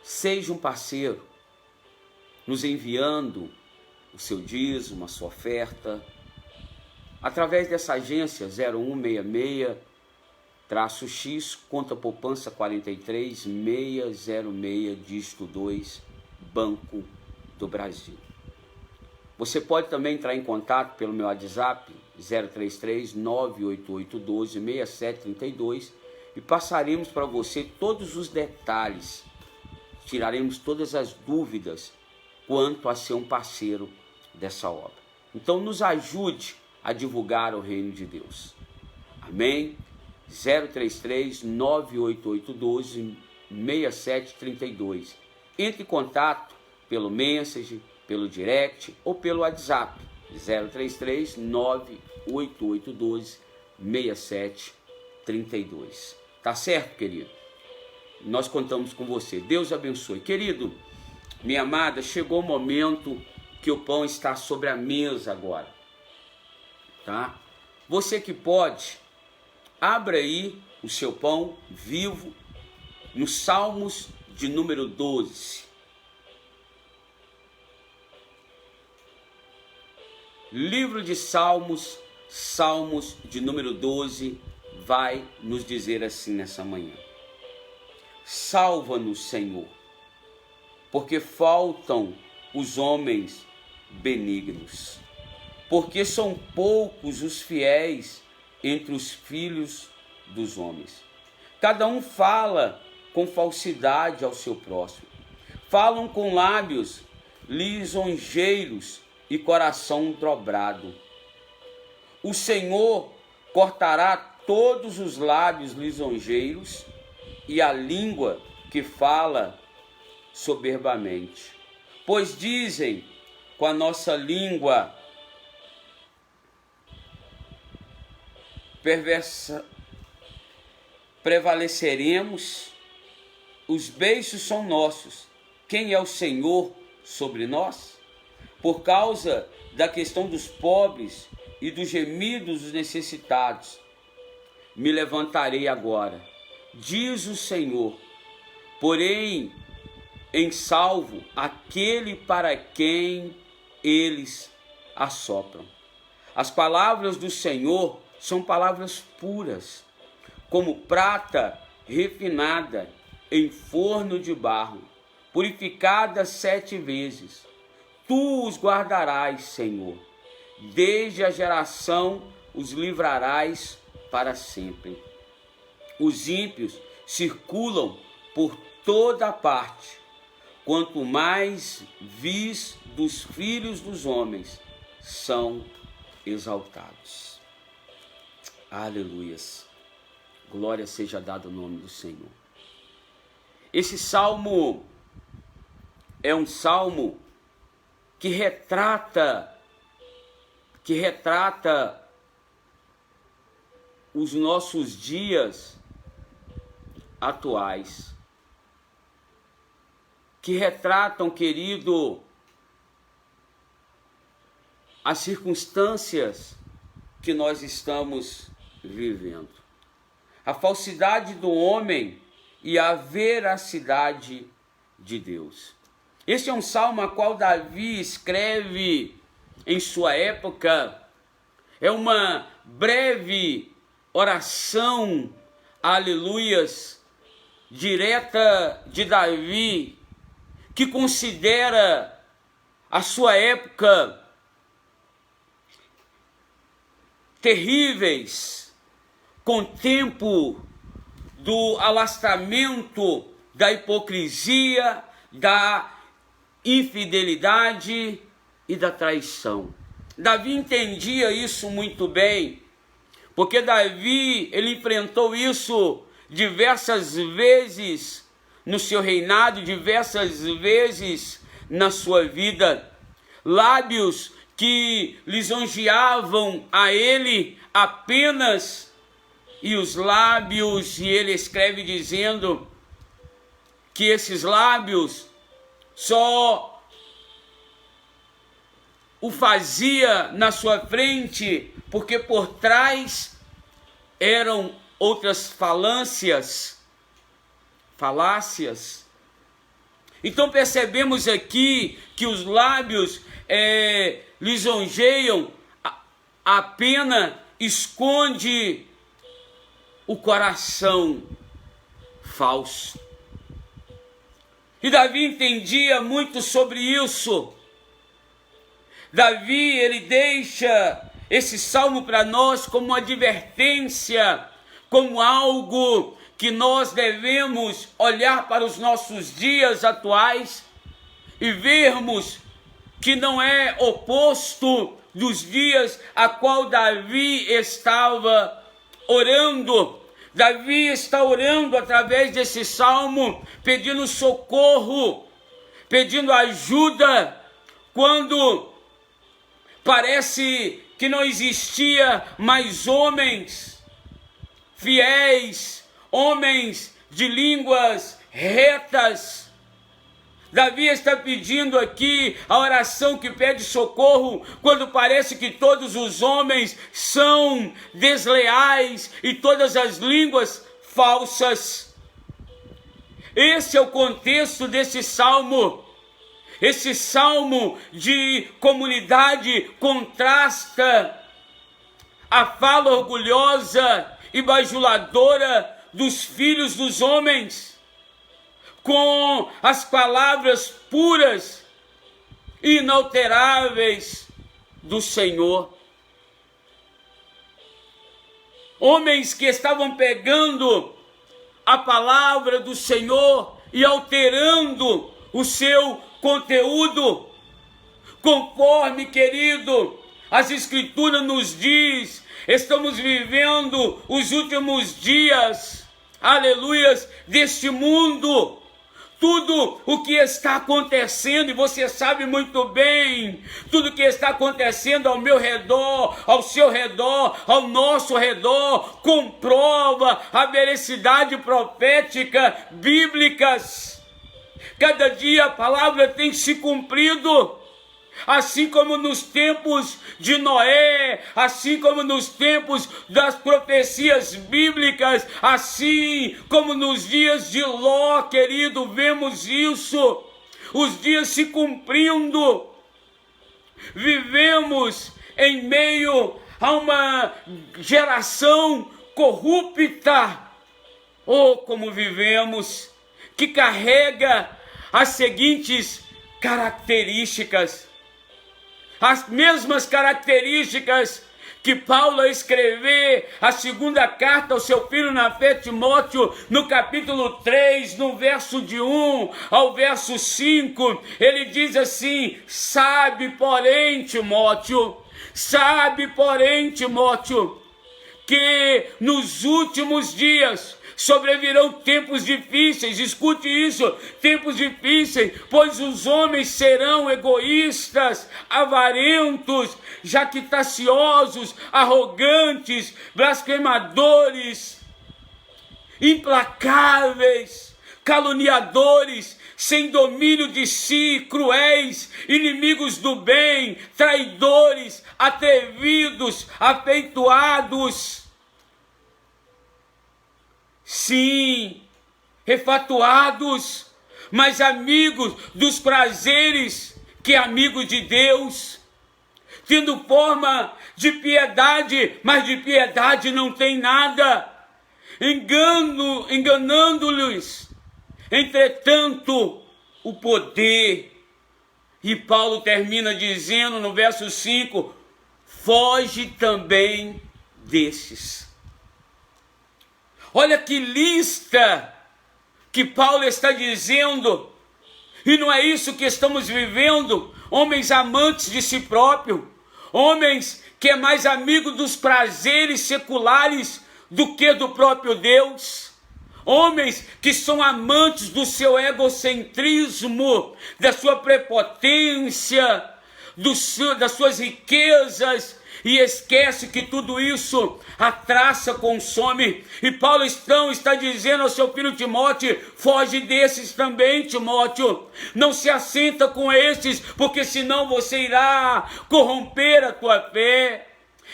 seja um parceiro, nos enviando o seu dízimo, a sua oferta, através dessa agência 0166-X, conta poupança 43606, dígito 2, Banco do Brasil. Você pode também entrar em contato pelo meu WhatsApp 033-98812-6732 e passaremos para você todos os detalhes, tiraremos todas as dúvidas quanto a ser um parceiro dessa obra. Então nos ajude a divulgar o reino de Deus. Amém? 033-98812-6732. Entre em contato pelo Message, pelo Direct ou pelo WhatsApp 033-98812-6732. Tá certo, querido? Nós contamos com você. Deus abençoe. Querido, minha amada, chegou o momento que o pão está sobre a mesa agora. Tá? Você que pode, abra aí o seu pão vivo no Salmos de número 12. Livro de Salmos, Salmos de número 12, vai nos dizer assim nessa manhã: salva-nos, Senhor, porque faltam os homens benignos, porque são poucos os fiéis entre os filhos dos homens. Cada um fala com falsidade ao seu próximo, falam com lábios lisonjeiros e coração dobrado. O Senhor cortará todos os lábios lisonjeiros e a língua que fala soberbamente. Pois dizem, com a nossa língua perversa prevaleceremos, os beiços são nossos. Quem é o Senhor sobre nós? Por causa da questão dos pobres e dos gemidos dos necessitados, me levantarei agora, diz o Senhor, porém em salvo aquele para quem eles assopram. As palavras do Senhor são palavras puras, como prata refinada em forno de barro, purificada 7 vezes. Tu os guardarás, Senhor, desde a geração os livrarás para sempre. Os ímpios circulam por toda parte, quanto mais vis dos filhos dos homens são exaltados. Aleluias. Glória seja dada ao nome do Senhor. Esse salmo é um salmo que retrata os nossos dias atuais, que retratam, querido, as circunstâncias que nós estamos vivendo, a falsidade do homem e a veracidade de Deus. Este é um salmo a qual Davi escreve em sua época. É uma breve oração, aleluias, direta de Davi, que considera a sua época terríveis, com tempo do alastramento, da hipocrisia, da infidelidade e da traição. Davi entendia isso muito bem, porque Davi, ele enfrentou isso diversas vezes no seu reinado, diversas vezes na sua vida. Lábios que lisonjeavam a ele apenas, e os lábios, e ele escreve dizendo que esses lábios só o fazia na sua frente, porque por trás eram outras falácias, Então percebemos aqui que os lábios lisonjeiam, a pena esconde o coração falso. E Davi entendia muito sobre isso. Davi, ele deixa esse salmo para nós como uma advertência, como algo que nós devemos olhar para os nossos dias atuais e vermos que não é oposto dos dias a qual Davi estava orando. Davi está orando através desse salmo, pedindo socorro, pedindo ajuda, quando parece que não existia mais homens fiéis, homens de línguas retas. Davi está pedindo aqui a oração que pede socorro, quando parece que todos os homens são desleais e todas as línguas falsas. Esse é o contexto desse salmo. Esse salmo de comunidade contrasta a fala orgulhosa e bajuladora dos filhos dos homens com as palavras puras e inalteráveis do Senhor. Homens que estavam pegando a palavra do Senhor e alterando o seu conteúdo, conforme, querido, as Escrituras nos diz, estamos vivendo os últimos dias, aleluias, deste mundo. Tudo o que está acontecendo, e você sabe muito bem, tudo que está acontecendo ao meu redor, ao seu redor, ao nosso redor, comprova a veracidade profética bíblicas. Cada dia a palavra tem se cumprido. Assim como nos tempos de Noé, assim como nos tempos das profecias bíblicas, assim como nos dias de Ló, querido, vemos isso, os dias se cumprindo. Vivemos em meio a uma geração corrupta, como vivemos, que carrega as seguintes características. As mesmas características que Paulo, a escrever a segunda carta ao seu filho na fé, Timóteo, no capítulo 3, no verso de 1 ao verso 5, ele diz assim: sabe, porém, Timóteo, que nos últimos dias sobrevirão tempos difíceis. Escute isso, tempos difíceis, pois os homens serão egoístas, avarentos, jactanciosos, arrogantes, blasfemadores, implacáveis, caluniadores, sem domínio de si, cruéis, inimigos do bem, traidores, atrevidos, afeituados. Sim, refatuados, mas amigos dos prazeres que amigos de Deus, tendo forma de piedade, mas de piedade não tem nada, enganando-lhes, entretanto, o poder. E Paulo termina dizendo no verso 5, foge também desses. Olha que lista que Paulo está dizendo, e não é isso que estamos vivendo, homens amantes de si próprio, homens que é mais amigo dos prazeres seculares do que do próprio Deus, homens que são amantes do seu egocentrismo, da sua prepotência, das suas riquezas, e esquece que tudo isso a traça consome. E Paulo está dizendo ao seu filho Timóteo, foge desses também, Timóteo, não se assenta com esses, porque senão você irá corromper a tua fé.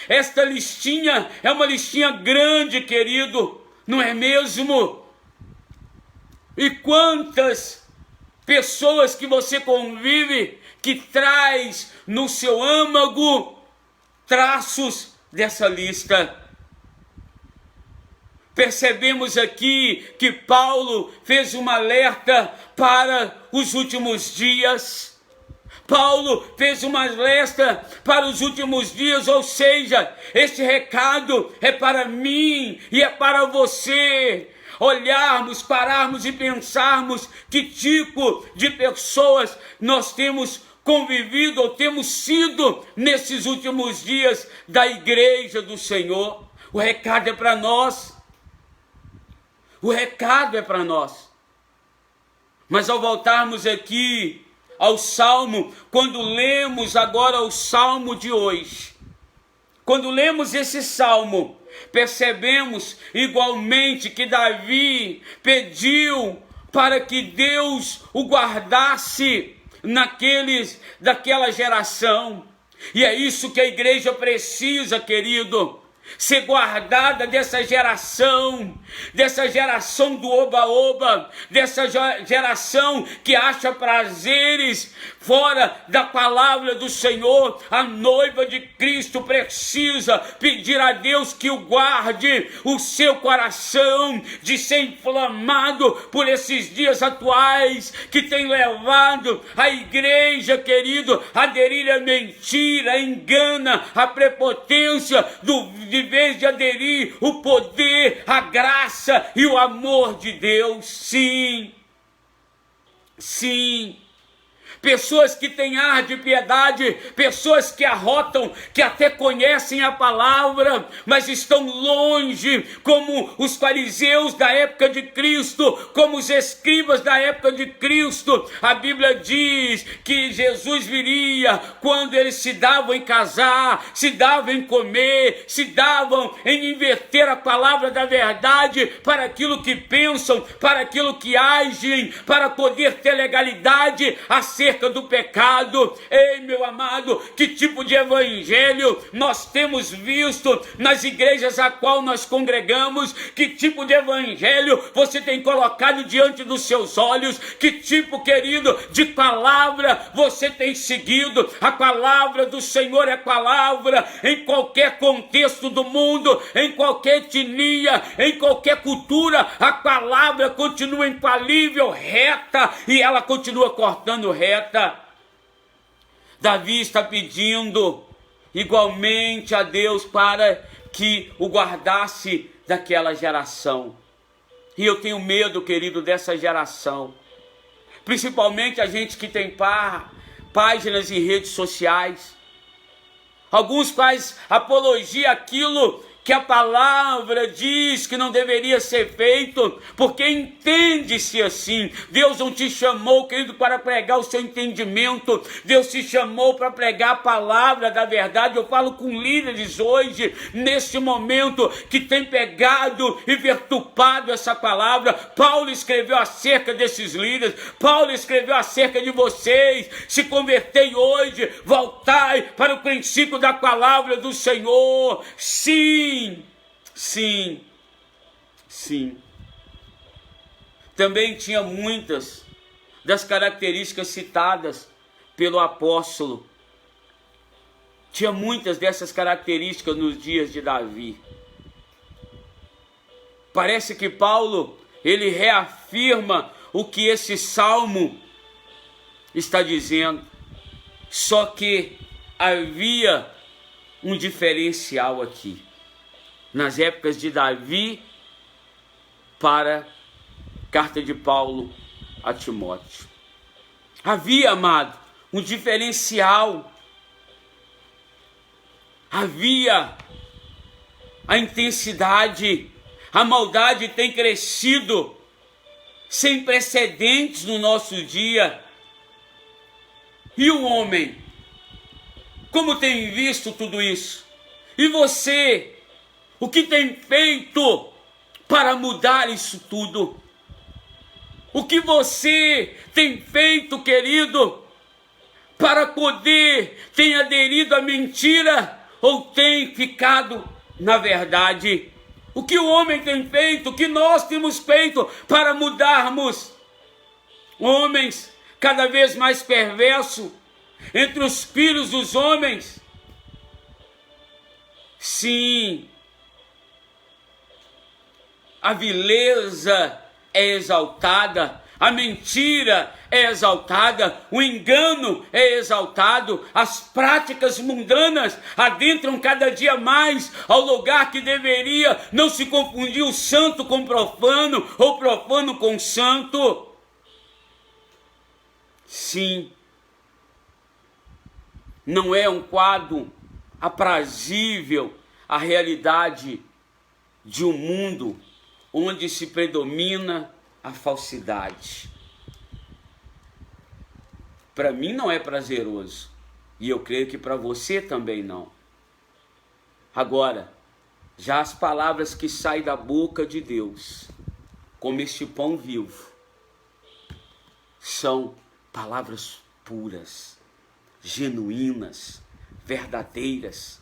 Esta listinha é uma listinha grande, querido, não é mesmo? E quantas pessoas que você convive, que traz no seu âmago traços dessa lista. Percebemos aqui que Paulo fez um alerta para os últimos dias. Paulo fez uma alerta para os últimos dias, ou seja, este recado é para mim e é para você. Olharmos, pararmos e pensarmos que tipo de pessoas nós temos convivido ou temos sido nesses últimos dias da igreja do Senhor. O recado é para nós. O recado é para nós. Mas ao voltarmos aqui ao Salmo, quando lemos agora o Salmo de hoje, quando lemos esse Salmo, percebemos igualmente que Davi pediu para que Deus o guardasse daquela geração. E é isso que a igreja precisa, querido. Ser guardada dessa geração do oba-oba, dessa geração que acha prazeres fora da palavra do Senhor. A noiva de Cristo precisa pedir a Deus que o guarde o seu coração de ser inflamado por esses dias atuais que tem levado a igreja, querido, a aderir à mentira, a engana, a prepotência de vez de aderir o poder, a graça e o amor de Deus. Sim, sim. Pessoas que têm ar de piedade, pessoas que arrotam, que até conhecem a palavra, mas estão longe, como os fariseus da época de Cristo, como os escribas da época de Cristo. A Bíblia diz que Jesus viria quando eles se davam em casar, se davam em comer, se davam em inverter a palavra da verdade para aquilo que pensam, para aquilo que agem, para poder ter legalidade acerca do pecado. Ei, meu amado, que tipo de evangelho nós temos visto nas igrejas a qual nós congregamos? Que tipo de evangelho você tem colocado diante dos seus olhos? Que tipo, querido, de palavra você tem seguido? A palavra do Senhor é palavra em qualquer contexto do mundo, em qualquer etnia, em qualquer cultura. A palavra continua infalível, reta, e ela continua cortando reta. Davi está pedindo igualmente a Deus para que o guardasse daquela geração. E eu tenho medo, querido, dessa geração. Principalmente a gente que tem páginas em redes sociais. Alguns fazem apologia àquilo que a palavra diz que não deveria ser feito, porque entende-se assim. Deus não te chamou, querido, para pregar o seu entendimento. Deus te chamou para pregar a palavra da verdade. Eu falo com líderes hoje, nesse momento, que tem pegado e perturbado essa palavra. Paulo escreveu acerca desses líderes. Paulo escreveu acerca de vocês. Se convertei hoje, voltai para o princípio da palavra do Senhor. Sim. Sim, sim. Também tinha muitas das características citadas pelo apóstolo. Tinha muitas dessas características nos dias de Davi. Parece que Paulo, ele reafirma o que esse salmo está dizendo. Só que havia um diferencial aqui. Nas épocas de Davi, para a carta de Paulo a Timóteo. Havia, amado, um diferencial. Havia a intensidade. A maldade tem crescido sem precedentes no nosso dia. E o homem, como tem visto tudo isso? E você, o que tem feito para mudar isso tudo? O que você tem feito, querido, para poder ter aderido à mentira ou tem ficado na verdade? O que o homem tem feito, o que nós temos feito para mudarmos? Homens cada vez mais perverso entre os filhos dos homens. Sim, a vileza é exaltada, a mentira é exaltada, o engano é exaltado, as práticas mundanas adentram cada dia mais ao lugar que deveria não se confundir o santo com o profano, ou profano com o santo. Sim, não é um quadro aprazível a realidade de um mundo onde se predomina a falsidade. Para mim não é prazeroso, e eu creio que para você também não. Agora, já as palavras que saem da boca de Deus, como este pão vivo, são palavras puras, genuínas, verdadeiras.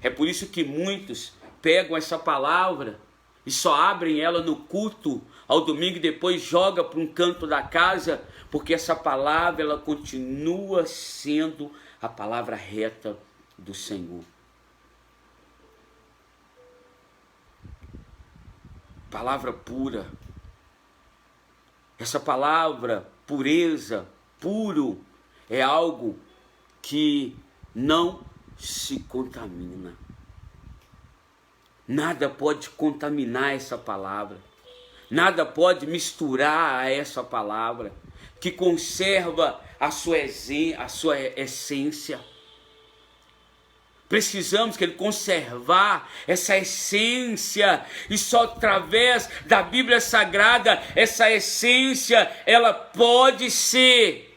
É por isso que muitos pegam essa palavra e só abrem ela no culto ao domingo e depois joga para um canto da casa, porque essa palavra ela continua sendo a palavra reta do Senhor. Palavra pura. Essa palavra, pureza, puro, é algo que não se contamina. Nada pode contaminar essa palavra. Nada pode misturar a essa palavra, que conserva a sua essência. Precisamos conservar essa essência, e só através da Bíblia Sagrada, essa essência, ela pode ser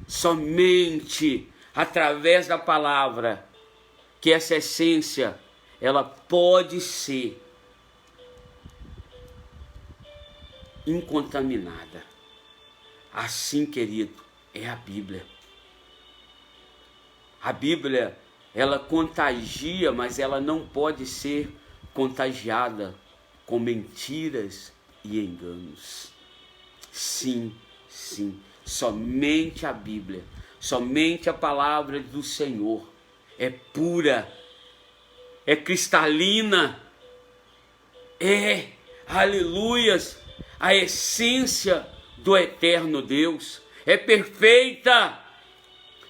somente através da palavra, que essa essência, ela pode ser incontaminada. Assim, querido, é a Bíblia. A Bíblia, ela contagia, mas ela não pode ser contagiada com mentiras e enganos. Sim, somente a Bíblia, somente a palavra do Senhor é pura, é cristalina, aleluias, a essência do eterno Deus, é perfeita,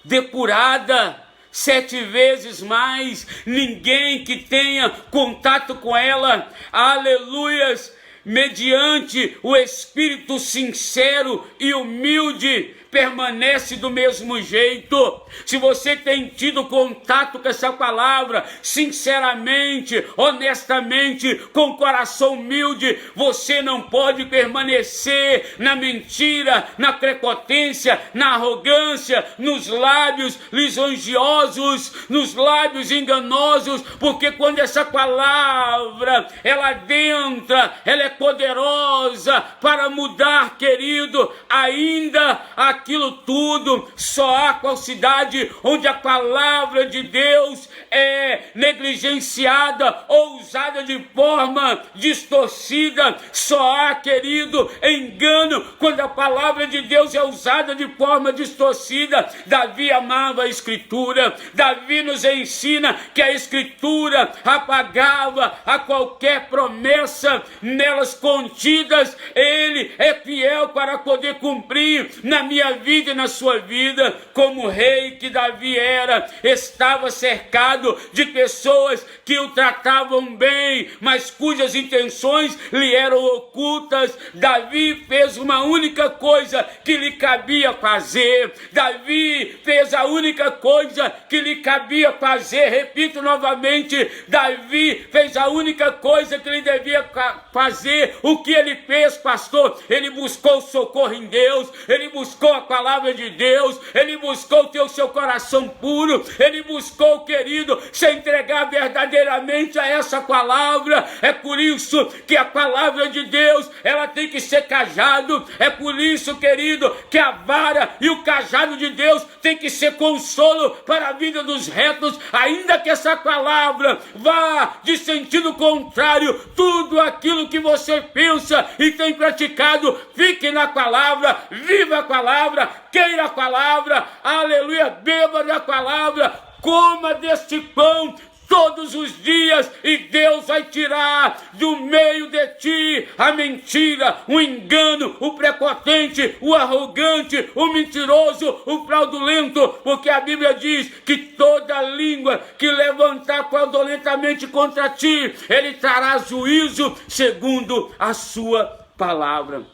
depurada, 7 vezes mais. Ninguém que tenha contato com ela, aleluias, mediante o espírito sincero e humilde, permanece do mesmo jeito. Se você tem tido contato com essa palavra, sinceramente, honestamente, com coração humilde, você não pode permanecer na mentira, na prepotência, na arrogância, nos lábios lisonjeosos, nos lábios enganosos, porque quando essa palavra, ela adentra, ela é poderosa para mudar, querido, ainda aquilo tudo. Só há qual cidade onde a palavra de Deus é negligenciada ou usada de forma distorcida. Só há, querido, engano quando a palavra de Deus é usada de forma distorcida. Davi amava a Escritura. Davi nos ensina que a Escritura apagava a qualquer promessa nelas contidas. Ele é fiel para poder cumprir na minha vida e na sua vida. Como rei que Davi era, estava cercado de pessoas que o tratavam bem, mas cujas intenções lhe eram ocultas. Davi fez uma única coisa que lhe cabia fazer. Davi fez a única coisa que lhe cabia fazer. Repito novamente, Davi fez a única coisa que lhe devia fazer. O que ele fez, pastor? Ele buscou socorro em Deus, ele buscou a palavra de Deus, ele buscou ter o seu coração puro, ele buscou, querido, se entregar verdadeiramente a essa palavra. É por isso que a palavra de Deus, ela tem que ser cajado. É por isso, querido, que a vara e o cajado de Deus tem que ser consolo para a vida dos retos, ainda que essa palavra vá de sentido contrário. Tudo aquilo que você pensa e tem praticado, fique na palavra, viva a palavra, queira a palavra, aleluia, beba da palavra, coma deste pão todos os dias, e Deus vai tirar do meio de ti a mentira, o engano, o prepotente, o arrogante, o mentiroso, o fraudulento, porque a Bíblia diz que toda língua que levantar fraudulentamente contra ti, ele trará juízo segundo a sua palavra.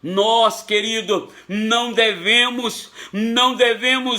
Nós, querido, não devemos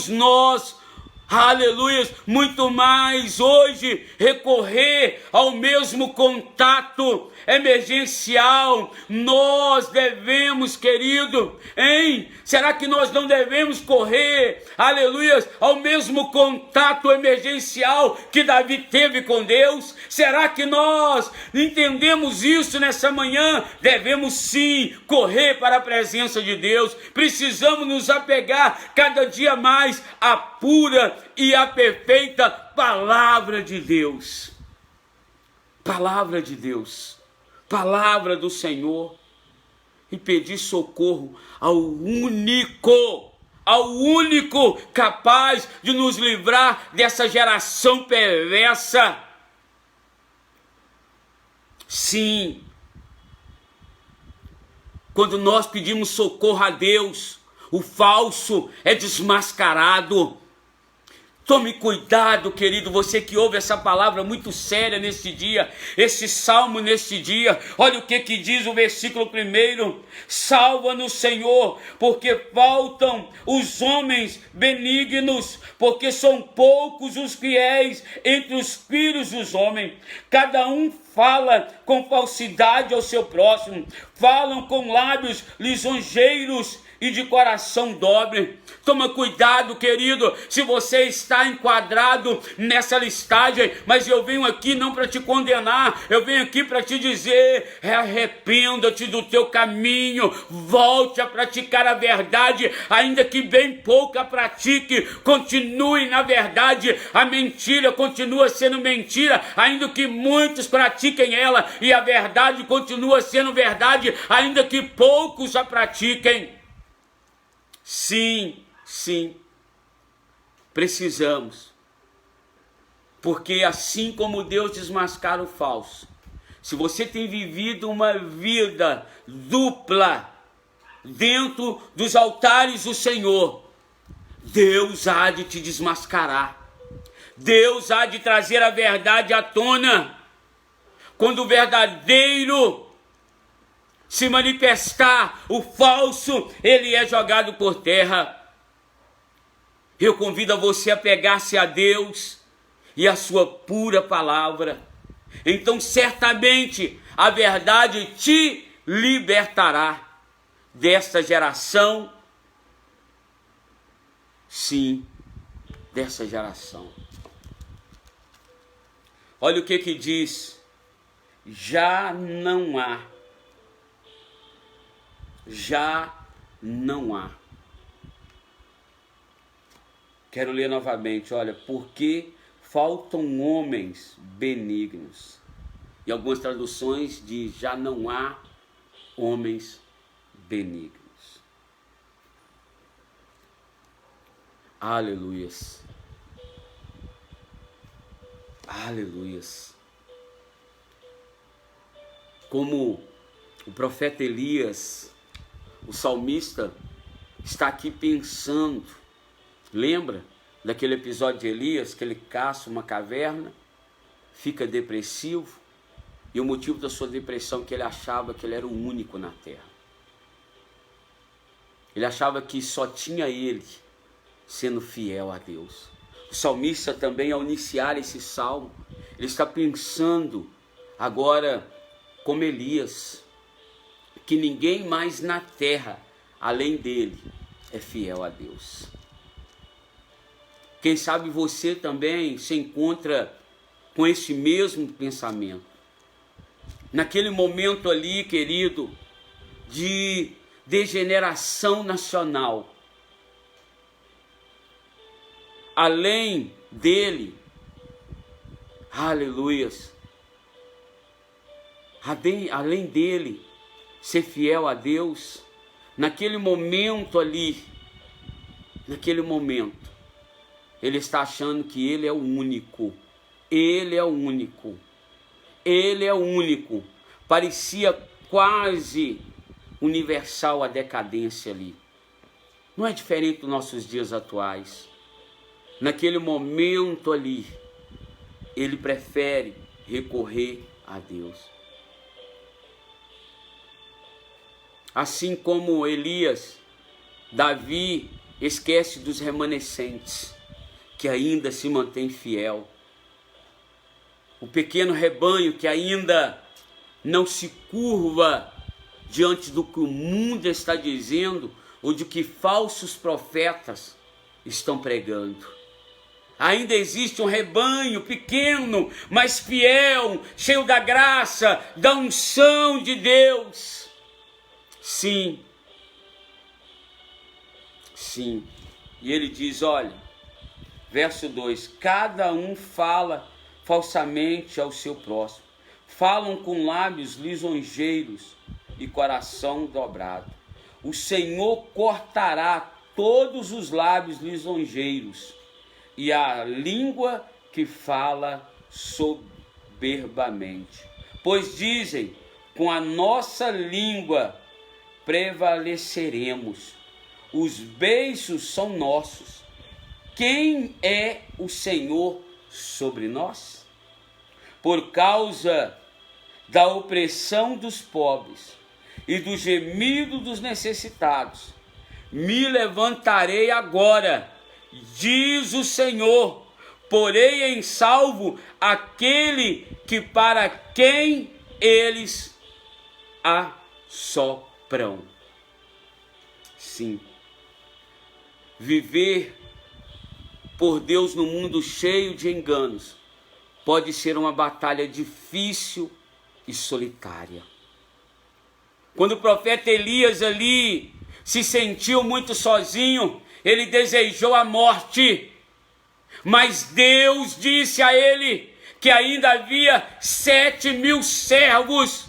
nós, aleluia, muito mais hoje recorrer ao mesmo contato emergencial. Nós devemos, querido, hein? Será que nós não devemos correr, aleluia, ao mesmo contato emergencial que Davi teve com Deus? Será que nós entendemos isso nessa manhã? Devemos sim correr para a presença de Deus. Precisamos nos apegar cada dia mais à pura e à perfeita palavra de Deus. Palavra de Deus, palavra do Senhor, e pedir socorro ao único capaz de nos livrar dessa geração perversa. Sim, quando nós pedimos socorro a Deus, o falso é desmascarado. Tome cuidado, querido, você que ouve essa palavra muito séria neste dia, esse salmo neste dia. Olha o que diz o versículo 1: salva-nos, Senhor, porque faltam os homens benignos, porque são poucos os fiéis entre os filhos dos homens. Cada um fala com falsidade ao seu próximo, falam com lábios lisonjeiros e de coração dobre. Toma cuidado, querido, se você está enquadrado nessa listagem, mas eu venho aqui não para te condenar, eu venho aqui para te dizer: arrependa-te do teu caminho, volte a praticar a verdade, ainda que bem pouca pratique, continue na verdade. A mentira continua sendo mentira, ainda que muitos pratiquem ela, e a verdade continua sendo verdade, ainda que poucos a pratiquem. Sim, precisamos, porque assim como Deus desmascara o falso, se você tem vivido uma vida dupla dentro dos altares do Senhor, Deus há de te desmascarar, Deus há de trazer a verdade à tona. Quando o verdadeiro se manifestar, o falso, ele é jogado por terra. Eu convido a você a pegar-se a Deus e a sua pura palavra. Então certamente a verdade te libertará desta geração. Sim, dessa geração. Olha o que diz: já não há. Quero ler novamente, olha, porque faltam homens benignos. Em algumas traduções diz: já não há homens benignos. Aleluias. Aleluias. Como o profeta Elias, o salmista, está aqui pensando. Lembra daquele episódio de Elias, que ele caça uma caverna, fica depressivo, e o motivo da sua depressão é que ele achava que ele era o único na terra. Ele achava que só tinha ele sendo fiel a Deus. O salmista também, ao iniciar esse salmo, ele está pensando agora como Elias, que ninguém mais na terra, além dele, é fiel a Deus. Quem sabe você também se encontra com esse mesmo pensamento. Naquele momento ali, querido, de degeneração nacional, além dele, aleluias, além dele ser fiel a Deus, naquele momento ali, naquele momento, ele está achando que ele é o único. Ele é o único. Ele é o único. Parecia quase universal a decadência ali. Não é diferente dos nossos dias atuais. Naquele momento ali, ele prefere recorrer a Deus. Assim como Elias, Davi esquece dos remanescentes, que ainda se mantém fiel. O pequeno rebanho que ainda não se curva diante do que o mundo está dizendo ou de que falsos profetas estão pregando. Ainda existe um rebanho pequeno, mas fiel, cheio da graça, da unção de Deus. Sim. Sim. E ele diz, olha, verso 2, cada um fala falsamente ao seu próximo. Falam com lábios lisonjeiros e coração dobrado. O Senhor cortará todos os lábios lisonjeiros e a língua que fala soberbamente. Pois dizem, com a nossa língua prevaleceremos. Os beiços são nossos. Quem é o Senhor sobre nós? Por causa da opressão dos pobres e do gemido dos necessitados, me levantarei agora, diz o Senhor, porei em salvo aquele que para quem eles assopram. Sim, viver por Deus no mundo cheio de enganos pode ser uma batalha difícil e solitária. Quando o profeta Elias ali se sentiu muito sozinho, ele desejou a morte, mas Deus disse a ele que ainda havia 7.000 servos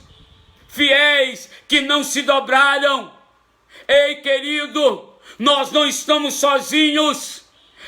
fiéis que não se dobraram. Ei, querido, nós não estamos sozinhos.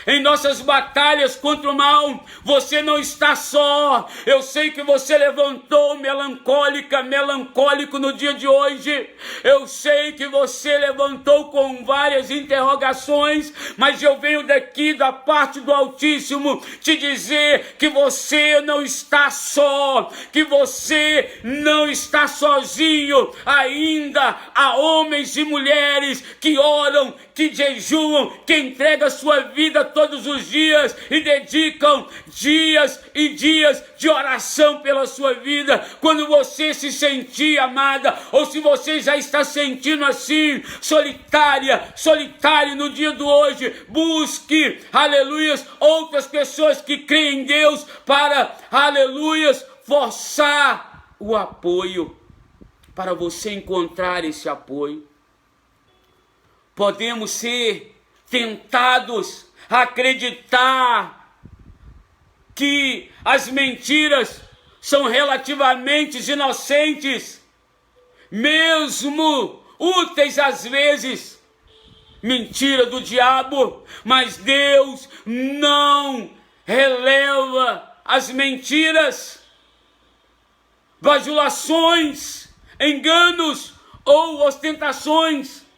Em nossas batalhas contra o mal, você não está só. Eu sei que você levantou melancólico no dia de hoje. Eu sei que você levantou com várias interrogações, mas eu venho daqui da parte do Altíssimo te dizer que você não está só, que você não está sozinho. Ainda há homens e mulheres que oram, que jejuam, que entregam a sua vida todos os dias e dedicam dias e dias de oração pela sua vida. Quando você se sentir amada, ou se você já está sentindo assim, solitário no dia de hoje, busque, aleluias, outras pessoas que creem em Deus para, aleluias, forçar o apoio, para você encontrar esse apoio. Podemos ser tentados a acreditar que as mentiras são relativamente inocentes, mesmo úteis às vezes. Mentira do diabo, mas Deus não releva as mentiras, bajulações, enganos ou ostentações.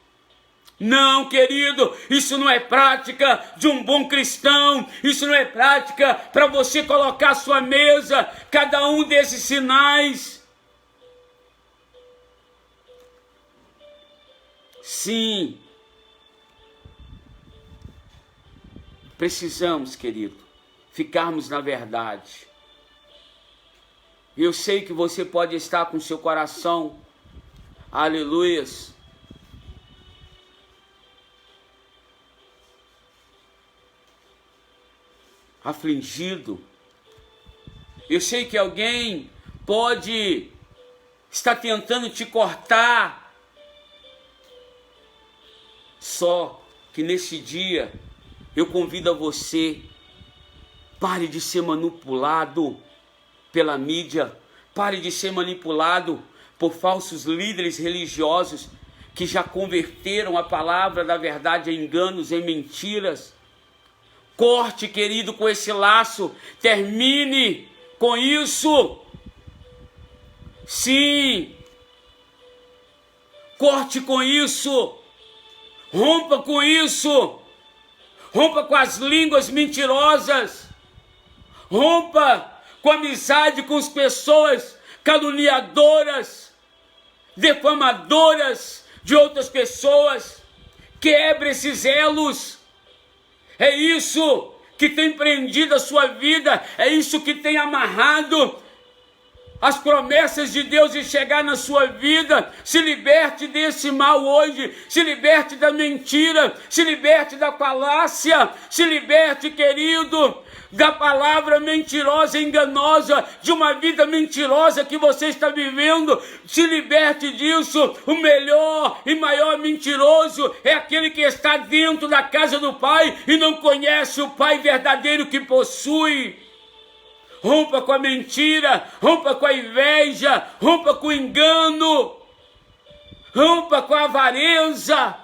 Não, querido, isso não é prática de um bom cristão, isso não é prática para você colocar à sua mesa cada um desses sinais. Sim, precisamos, querido, ficarmos na verdade. Eu sei que você pode estar com seu coração, aleluias, afligido. Eu sei que alguém pode estar tentando te cortar. Só que nesse dia eu convido a você, pare de ser manipulado pela mídia, Pare de ser manipulado por falsos líderes religiosos que já converteram a palavra da verdade em enganos, em mentiras. Corte, querido, com esse laço. Termine com isso. Sim. Corte com isso. Rompa com isso. Rompa com as línguas mentirosas. Rompa com amizade com as pessoas caluniadoras, defamadoras de outras pessoas. Quebre esses elos. É isso que tem prendido a sua vida. É isso que tem amarrado as promessas de Deus de chegar na sua vida. Se liberte desse mal hoje. Se liberte da mentira. Se liberte da falácia. Se liberte, querido, da palavra mentirosa e enganosa, de uma vida mentirosa que você está vivendo. Se liberte disso. O melhor e maior mentiroso é aquele que está dentro da casa do Pai e não conhece o Pai verdadeiro que possui. Rompa com a mentira, rompa com a inveja, rompa com o engano, rompa com a avareza,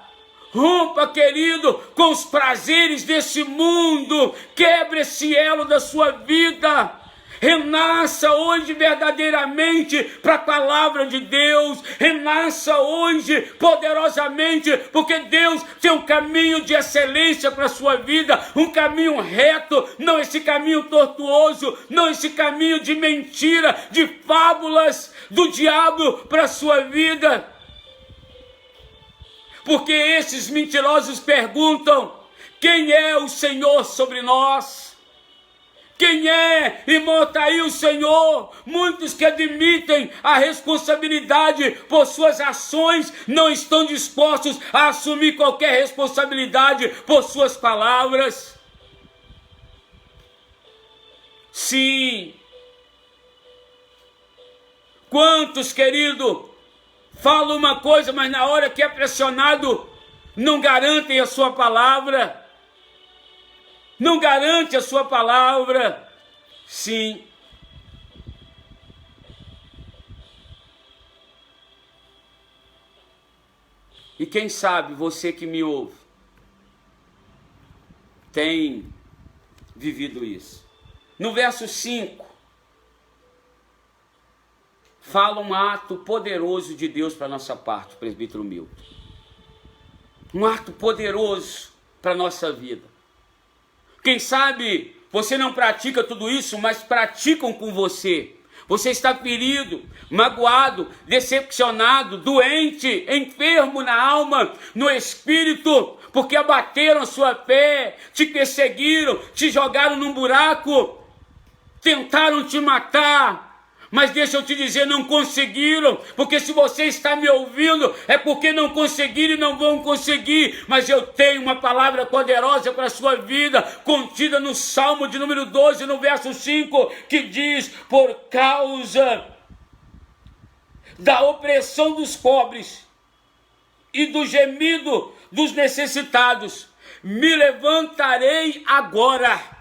rompa, querido, com os prazeres desse mundo. Quebre esse elo da sua vida. Renasça hoje verdadeiramente para a palavra de Deus. Renasça hoje poderosamente, porque Deus tem um caminho de excelência para a sua vida, um caminho reto, não esse caminho tortuoso, não esse caminho de mentira, de fábulas do diabo para a sua vida. Porque esses mentirosos perguntam: quem é o Senhor sobre nós? Quem é? Irmão, está aí o Senhor. Muitos que admitem a responsabilidade por suas ações não estão dispostos a assumir qualquer responsabilidade por suas palavras. Sim. Quantos, querido, falam uma coisa, mas na hora que é pressionado, não garantem a sua palavra. Não garante a sua palavra. Sim. E quem sabe você que me ouve tem vivido isso. No verso 5, fala um ato poderoso de Deus para a nossa parte, presbítero Milton. Um ato poderoso para a nossa vida. Quem sabe você não pratica tudo isso, mas praticam com você. Você está ferido, magoado, decepcionado, doente, enfermo na alma, no espírito, porque abateram a sua fé, te perseguiram, te jogaram num buraco, tentaram te matar. Mas deixa eu te dizer, não conseguiram, porque se você está me ouvindo, é porque não conseguiram e não vão conseguir. Mas eu tenho uma palavra poderosa para a sua vida, contida no Salmo de número 12, no verso 5, que diz: por causa da opressão dos pobres e do gemido dos necessitados, me levantarei agora.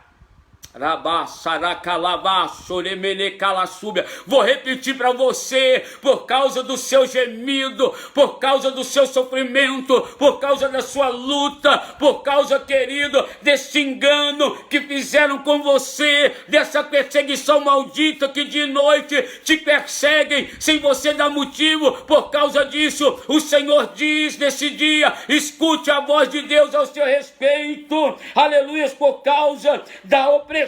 Vou repetir para você: por causa do seu gemido, por causa do seu sofrimento, por causa da sua luta, por causa, querido, desse engano que fizeram com você, dessa perseguição maldita que de noite te perseguem sem você dar motivo. Por causa disso, o Senhor diz nesse dia: escute a voz de Deus ao seu respeito. Aleluia. Por causa da opressão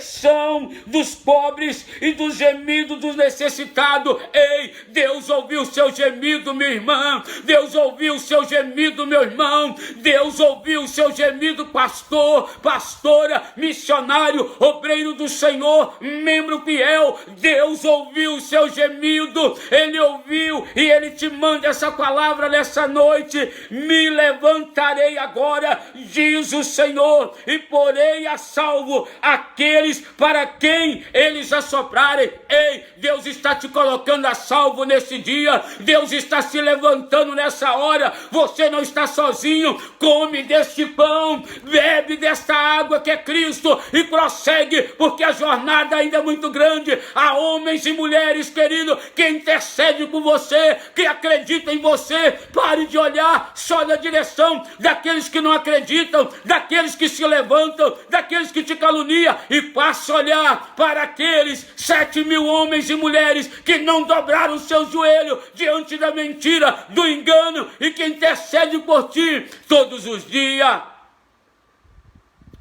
dos pobres e do gemido dos necessitados. Ei, Deus ouviu o seu gemido, minha irmã. Deus ouviu o seu gemido, meu irmão. Deus ouviu o seu gemido, pastor, pastora, missionário, obreiro do Senhor, membro fiel. Deus ouviu o seu gemido. Ele ouviu e Ele te manda essa palavra nessa noite: me levantarei agora, diz o Senhor, e porei a salvo aqueles para quem eles assoprarem. Ei, Deus está te colocando a salvo nesse dia, Deus está se levantando nessa hora. Você não está sozinho. Come deste pão, bebe desta água que é Cristo e prossegue, porque a jornada ainda é muito grande. Há homens e mulheres, querido, que intercedem por você, que acreditam em você. Pare de olhar só na direção daqueles que não acreditam, daqueles que se levantam, daqueles que te caluniam, e passe a olhar para aqueles 7.000 homens e mulheres que não dobraram seu joelho diante da mentira, do engano, e que intercedem por ti todos os dias.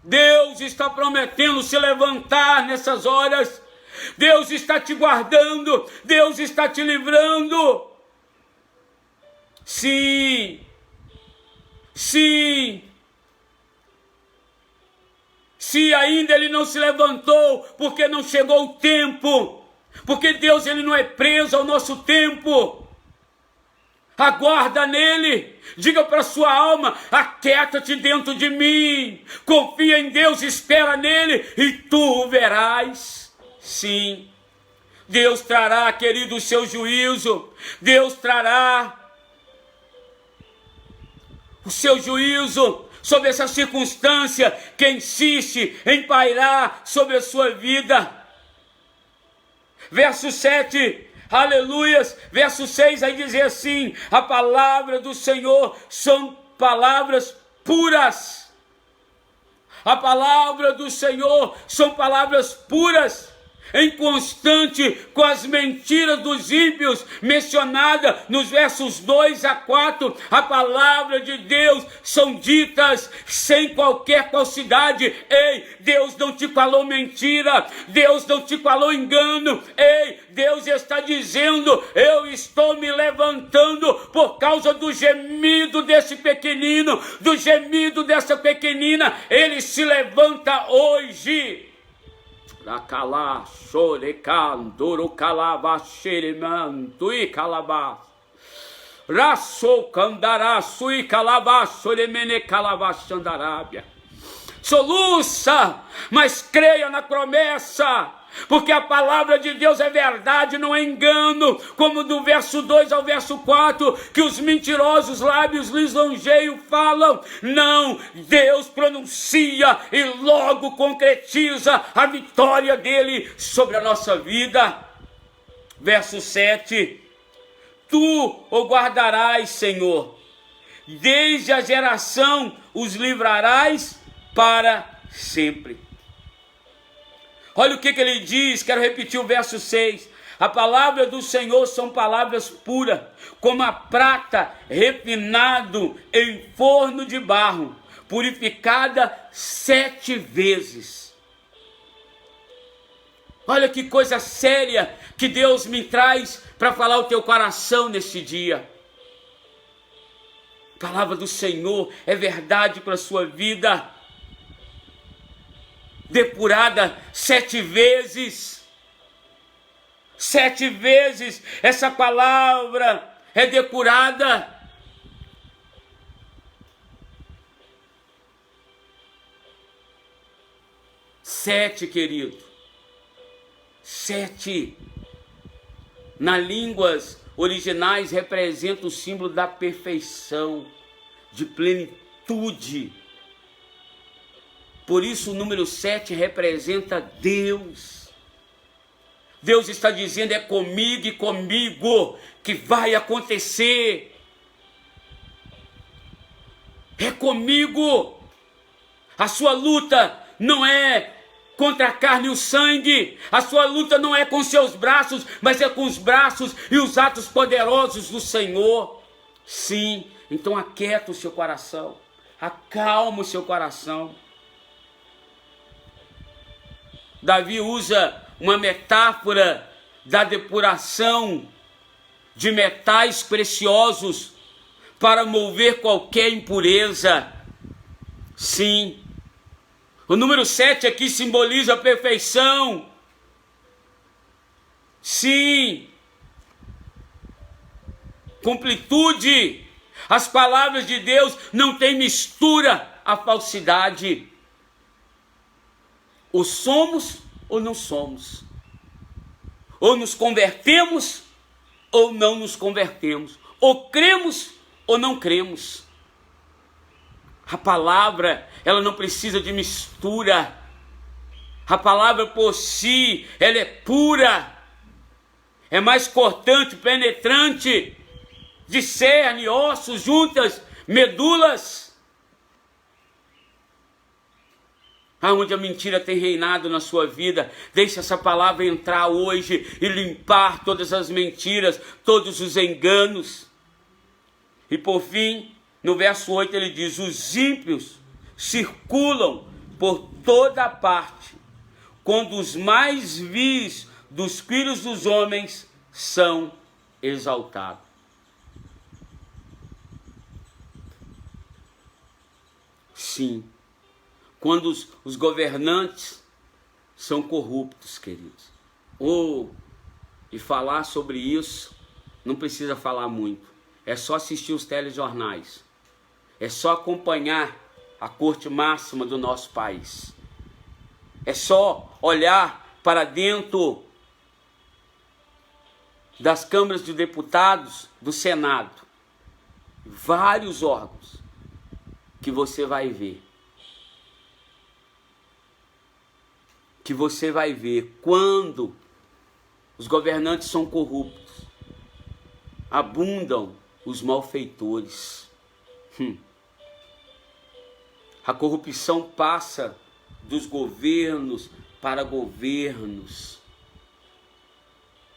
Deus está prometendo se levantar nessas horas. Deus está te guardando, Deus está te livrando. Sim, sim. Se ainda ele não se levantou, porque não chegou o tempo, porque Deus ele não é preso ao nosso tempo. Aguarda nele, diga para sua alma: aquieta-te dentro de mim, confia em Deus, espera nele e tu o verás. Sim, Deus trará, querido, o seu juízo, Deus trará o seu juízo sobre essa circunstância que insiste em pairar sobre a sua vida. Verso 7, aleluias, verso 6 vai dizer assim: a palavra do Senhor são palavras puras. A palavra do Senhor são palavras puras, inconstante com as mentiras dos ímpios, mencionada nos versos 2 a 4. A palavra de Deus são ditas sem qualquer falsidade. Ei, Deus não te falou mentira, Deus não te falou engano. Ei, Deus está dizendo: eu estou me levantando por causa do gemido desse pequenino, do gemido dessa pequenina. Ele se levanta hoje. Rakala, Shorekan, Duro Calaba, Xeremanto e Calabá. Rasso Candará, Sui Calabá, Soremene Calabá, Xandarábia. Soluça, mas creia na promessa, porque a palavra de Deus é verdade, não é engano, como do verso 2 ao verso 4, que os mentirosos lábios lisonjeios falam. Não, Deus pronuncia e logo concretiza a vitória dele sobre a nossa vida. Verso 7, tu o guardarás, Senhor, desde a geração os livrarás para sempre. Olha o que ele diz, quero repetir o verso 6. A palavra do Senhor são palavras puras, como a prata refinado em forno de barro, purificada 7 vezes. Olha que coisa séria que Deus me traz para falar o teu coração neste dia. A palavra do Senhor é verdade para a sua vida. Depurada 7 vezes. 7 vezes essa palavra é depurada. Sete, querido. 7. Na línguas originais representa o símbolo da perfeição, de plenitude. Por isso o número 7 representa Deus. Deus está dizendo: é comigo e comigo que vai acontecer. É comigo. A sua luta não é contra a carne e o sangue. A sua luta não é com seus braços, mas é com os braços e os atos poderosos do Senhor. Sim, então aquieta o seu coração. Acalma o seu coração. Davi usa uma metáfora da depuração de metais preciosos para mover qualquer impureza. Sim, o número 7 aqui simboliza a perfeição. Sim, completude. As palavras de Deus não têm mistura à falsidade. Ou somos ou não somos. Ou nos convertemos ou não nos convertemos. Ou cremos ou não cremos. A palavra, ela não precisa de mistura. A palavra por si, ela é pura. É mais cortante, penetrante, discerne ossos, juntas, medulas. Aonde a mentira tem reinado na sua vida, deixe essa palavra entrar hoje e limpar todas as mentiras, todos os enganos. E por fim, no verso 8 ele diz: os ímpios circulam por toda parte, quando os mais vis dos filhos dos homens são exaltados. Sim, quando os governantes são corruptos, queridos. E falar sobre isso, não precisa falar muito. É só assistir os telejornais. É só acompanhar a corte máxima do nosso país. É só olhar para dentro das câmaras de deputados, do Senado. Vários órgãos que você vai ver. Que você vai ver quando os governantes são corruptos. Abundam os malfeitores. A corrupção passa dos governos para governos.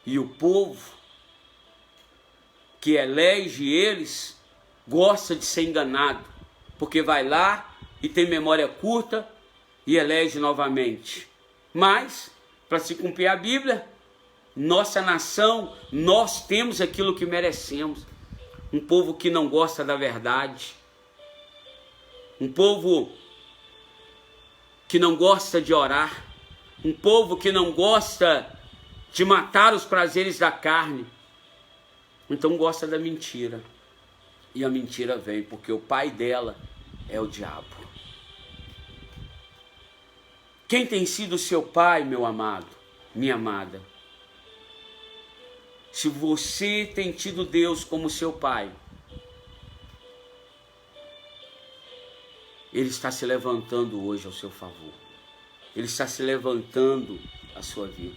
E o povo que elege eles gosta de ser enganado, porque vai lá e tem memória curta e elege novamente. Mas, para se cumprir a Bíblia, nossa nação, nós temos aquilo que merecemos. Um povo que não gosta da verdade. Um povo que não gosta de orar. Um povo que não gosta de matar os prazeres da carne. Então gosta da mentira. E a mentira vem porque o pai dela é o diabo. Quem tem sido seu pai, meu amado, minha amada? Se você tem tido Deus como seu pai, Ele está se levantando hoje ao seu favor. Ele está se levantando a sua vida.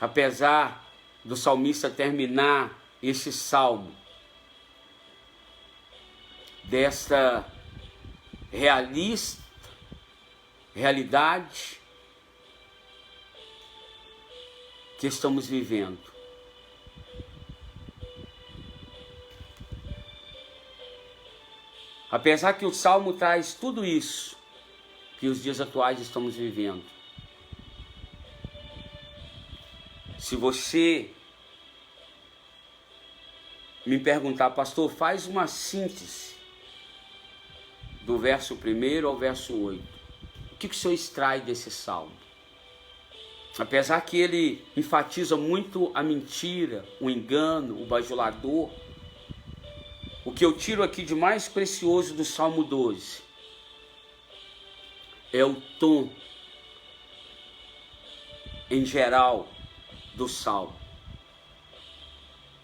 Apesar do salmista terminar esse salmo desta realidade que estamos vivendo. Apesar que o Salmo traz tudo isso que os dias atuais estamos vivendo. Se você me perguntar, pastor, faz uma síntese do verso 1 ao verso 8. O que o senhor extrai desse Salmo? Apesar que ele enfatiza muito a mentira, o engano, o bajulador, o que eu tiro aqui de mais precioso do Salmo 12 é o tom em geral do Salmo.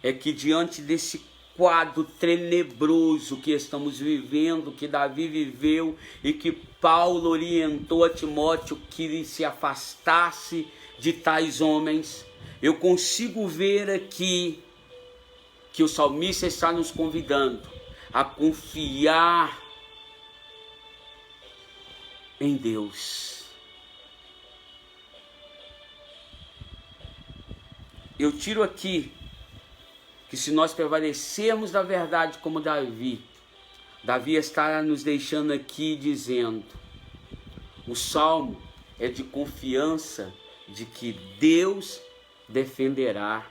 É que diante desse quadro tenebroso que estamos vivendo, que Davi viveu e que Paulo orientou a Timóteo que se afastasse de tais homens, eu consigo ver aqui que o salmista está nos convidando a confiar em Deus. Eu tiro aqui que se nós prevalecermos da verdade como Davi está nos deixando aqui dizendo, o salmo é de confiança de que Deus defenderá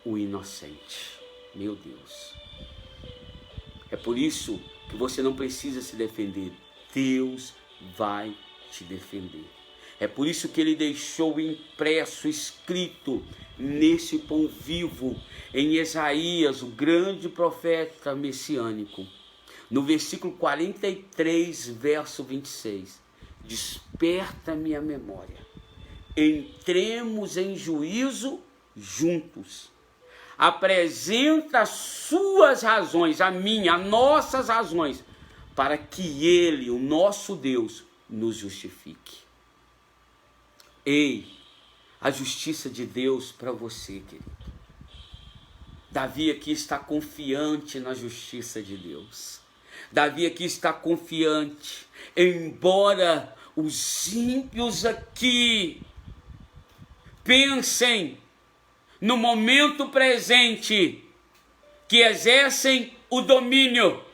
o inocente. Meu Deus. É por isso que você não precisa se defender. Deus vai te defender. É por isso que ele deixou impresso, escrito nesse pão vivo, em Isaías, o grande profeta messiânico, no versículo 43, verso 26. Desperta minha memória, entremos em juízo juntos. Apresenta as suas razões, a minha, as nossas razões, para que ele, o nosso Deus, nos justifique. Ei, a justiça de Deus para você, querido. Davi aqui está confiante na justiça de Deus. Davi aqui está confiante, embora os ímpios aqui pensem no momento presente que exercem o domínio.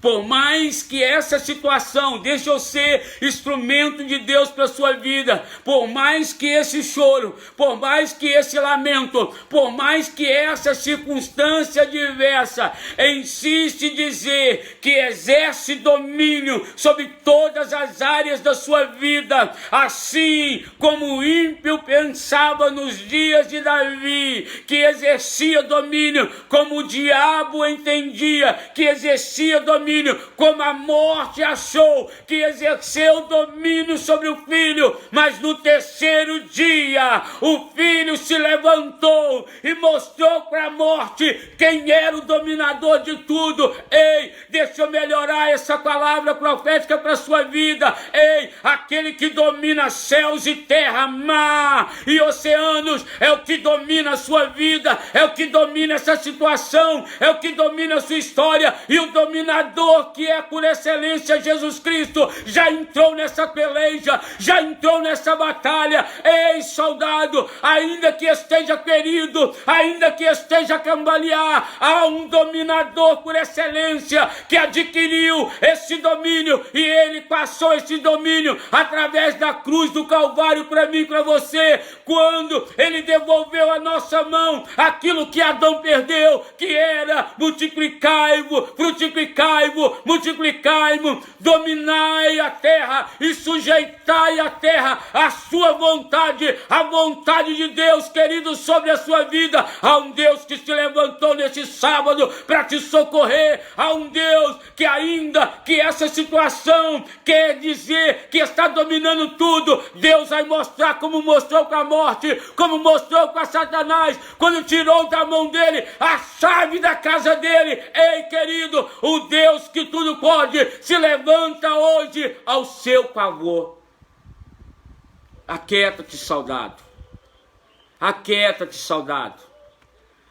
Por mais que essa situação, deixe eu ser instrumento de Deus para a sua vida, por mais que esse choro, por mais que esse lamento, por mais que essa circunstância adversa insiste em dizer que exerce domínio sobre todas as áreas da sua vida, assim como o ímpio pensava nos dias de Davi, que exercia domínio, como o diabo entendia que exercia domínio, como a morte achou que exerceu domínio sobre o filho, mas no terceiro dia o filho se levantou e mostrou para a morte quem era o dominador de tudo. Ei, deixa eu melhorar essa palavra profética para a sua vida. Ei, aquele que domina céus e terra, mar e oceanos, é o que domina a sua vida, é o que domina essa situação, é o que domina a sua história, e o dominador, que é por excelência Jesus Cristo, já entrou nessa peleja, já entrou nessa batalha. Ei, soldado, ainda que esteja ferido, ainda que esteja a cambalear, há um dominador por excelência que adquiriu esse domínio, e ele passou esse domínio através da cruz do Calvário para mim e para você, quando ele devolveu à nossa mão aquilo que Adão perdeu, que era multiplicai-vos, frutificai-vos, multiplicai-vos, dominai a terra e sujeitai a terra à sua vontade, a vontade de Deus, querido, sobre a sua vida. Há um Deus que se levantou nesse sábado para te socorrer, há um Deus que, ainda que essa situação quer dizer que está dominando tudo, Deus vai mostrar, como mostrou com a morte, como mostrou com a Satanás, quando tirou da mão dele a chave da casa dele. Ei, querido, o Deus que tudo pode se levanta hoje ao seu favor. Aquieta-te, soldado. Aquieta-te, soldado.